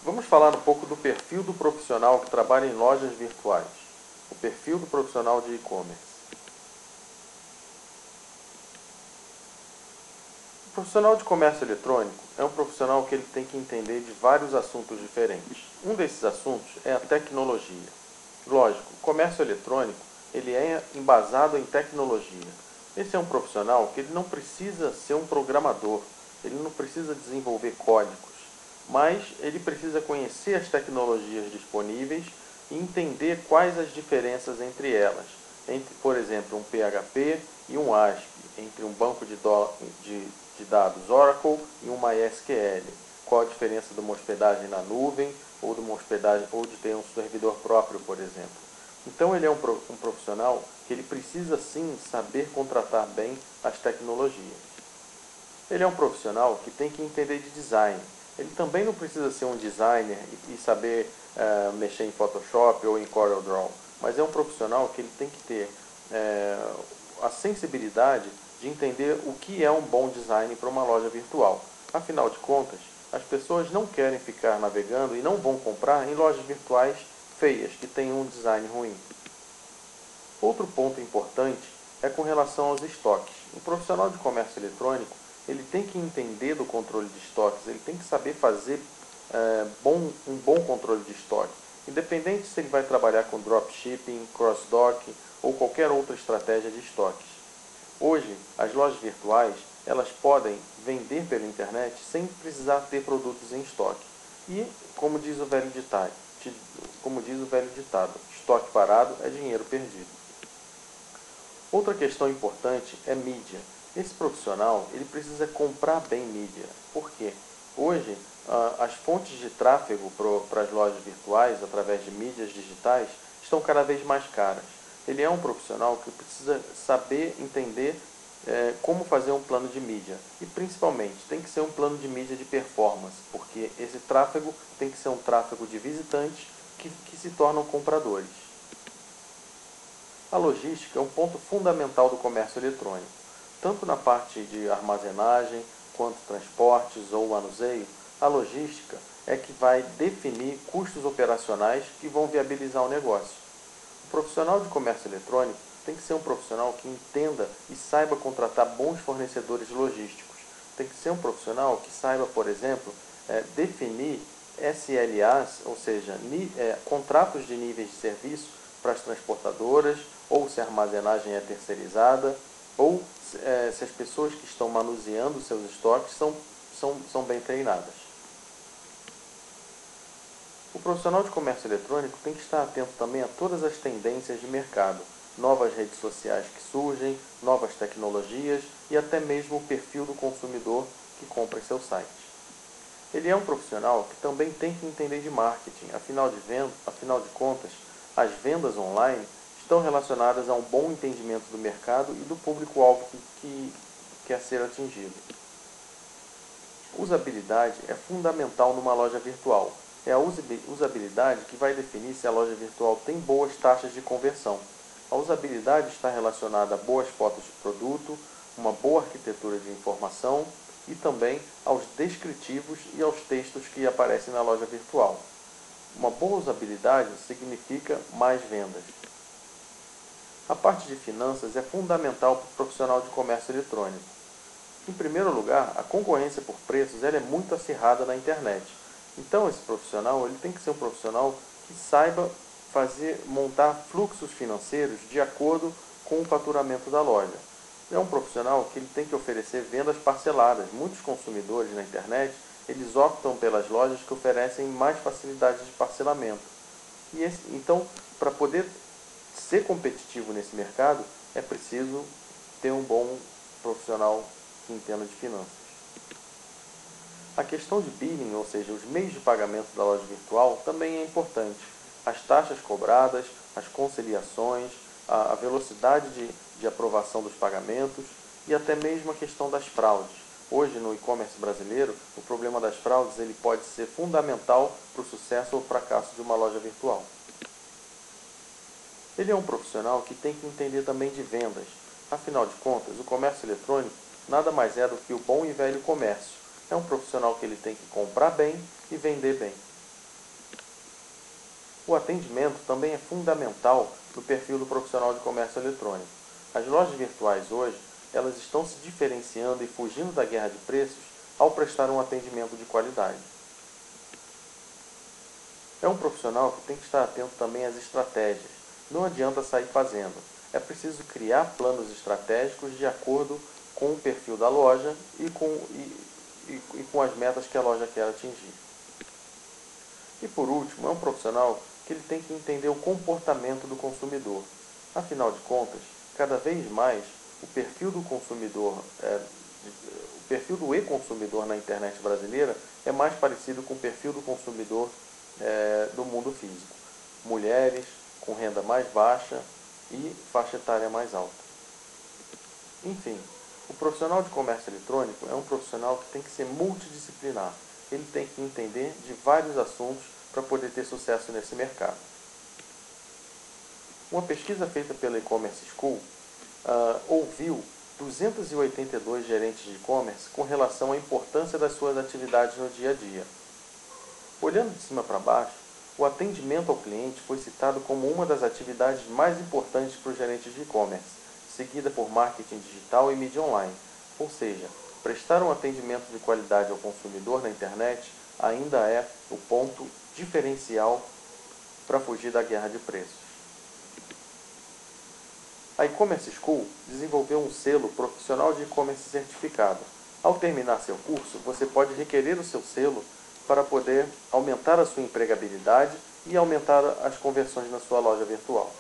Vamos falar um pouco do perfil do profissional que trabalha em lojas virtuais. O perfil do profissional de e-commerce. O profissional de comércio eletrônico é um profissional que ele tem que entender de vários assuntos diferentes. Um desses assuntos é a tecnologia. Lógico, o comércio eletrônico ele é embasado em tecnologia. Esse é um profissional que ele não precisa ser um programador, ele não precisa desenvolver códigos, mas ele precisa conhecer as tecnologias disponíveis e entender quais as diferenças entre elas, entre, por exemplo, um PHP e um ASP, entre um banco de dados Oracle e um MySQL. Qual a diferença de uma hospedagem na nuvem ou de uma hospedagem ou de ter um servidor próprio, por exemplo. Então ele é um profissional que ele precisa sim saber contratar bem as tecnologias. Ele é um profissional que tem que entender de design. Ele também não precisa ser um designer e saber mexer em Photoshop ou em CorelDRAW, mas é um profissional que ele tem que ter a sensibilidade de entender o que é um bom design para uma loja virtual. Afinal de contas, as pessoas não querem ficar navegando e não vão comprar em lojas virtuais feias, que têm um design ruim. Outro ponto importante é com relação aos estoques. Um profissional de comércio eletrônico ele tem que entender do controle de estoques, ele tem que saber fazer um bom controle de estoque. Independente se ele vai trabalhar com dropshipping, cross-dock ou qualquer outra estratégia de estoques. Hoje, as lojas virtuais elas podem vender pela internet sem precisar ter produtos em estoque. E, como diz o velho ditado, estoque parado é dinheiro perdido. Outra questão importante é mídia. Esse profissional ele precisa comprar bem mídia. Por quê? Hoje, as fontes de tráfego para as lojas virtuais, através de mídias digitais, estão cada vez mais caras. Ele é um profissional que precisa saber entender como fazer um plano de mídia. E, principalmente, tem que ser um plano de mídia de performance, porque esse tráfego tem que ser um tráfego de visitantes que se tornam compradores. A logística é um ponto fundamental do comércio eletrônico. Tanto na parte de armazenagem, quanto transportes ou manuseio, a logística é que vai definir custos operacionais que vão viabilizar o negócio. O profissional de comércio eletrônico tem que ser um profissional que entenda e saiba contratar bons fornecedores logísticos. Tem que ser um profissional que saiba, por exemplo, definir SLAs, ou seja, contratos de níveis de serviço para as transportadoras, ou se a armazenagem é terceirizada, ou se as pessoas que estão manuseando seus estoques são bem treinadas. O profissional de comércio eletrônico tem que estar atento também a todas as tendências de mercado, novas redes sociais que surgem, novas tecnologias e até mesmo o perfil do consumidor que compra em seu site. Ele é um profissional que também tem que entender de marketing, afinal de contas, as vendas online estão relacionadas a um bom entendimento do mercado e do público-alvo que quer ser atingido. Usabilidade é fundamental numa loja virtual. É a usabilidade que vai definir se a loja virtual tem boas taxas de conversão. A usabilidade está relacionada a boas fotos de produto, uma boa arquitetura de informação e também aos descritivos e aos textos que aparecem na loja virtual. Uma boa usabilidade significa mais vendas. A parte de finanças é fundamental para o profissional de comércio eletrônico. Em primeiro lugar, a concorrência por preços ela é muito acirrada na internet. Então, esse profissional ele tem que ser um profissional que saiba montar fluxos financeiros de acordo com o faturamento da loja. É um profissional que ele tem que oferecer vendas parceladas. Muitos consumidores na internet eles optam pelas lojas que oferecem mais facilidades de parcelamento. Então, para poder ser competitivo nesse mercado, é preciso ter um bom profissional que entenda de finanças. A questão de billing, ou seja, os meios de pagamento da loja virtual, também é importante. As taxas cobradas, as conciliações, a velocidade de aprovação dos pagamentos e até mesmo a questão das fraudes. Hoje, no e-commerce brasileiro, o problema das fraudes ele pode ser fundamental para o sucesso ou fracasso de uma loja virtual. Ele é um profissional que tem que entender também de vendas. Afinal de contas, o comércio eletrônico nada mais é do que o bom e velho comércio. É um profissional que ele tem que comprar bem e vender bem. O atendimento também é fundamental no perfil do profissional de comércio eletrônico. As lojas virtuais hoje, elas estão se diferenciando e fugindo da guerra de preços ao prestar um atendimento de qualidade. É um profissional que tem que estar atento também às estratégias. Não adianta sair fazendo. É preciso criar planos estratégicos de acordo com o perfil da loja e com as metas que a loja quer atingir. E por último, é um profissional que ele tem que entender o comportamento do consumidor. Afinal de contas, cada vez mais o perfil do consumidor, o perfil do e-consumidor na internet brasileira é mais parecido com o perfil do consumidor do mundo físico. Mulheres com renda mais baixa e faixa etária mais alta. Enfim, o profissional de comércio eletrônico é um profissional que tem que ser multidisciplinar. Ele tem que entender de vários assuntos para poder ter sucesso nesse mercado. Uma pesquisa feita pela E-Commerce School ouviu 282 gerentes de e-commerce com relação à importância das suas atividades no dia a dia. Olhando de cima para baixo, o atendimento ao cliente foi citado como uma das atividades mais importantes para os gerentes de e-commerce, seguida por marketing digital e mídia online. Ou seja, prestar um atendimento de qualidade ao consumidor na internet ainda é o ponto diferencial para fugir da guerra de preços. A E-Commerce School desenvolveu um selo profissional de e-commerce certificado. Ao terminar seu curso, você pode requerer o seu selo para poder aumentar a sua empregabilidade e aumentar as conversões na sua loja virtual.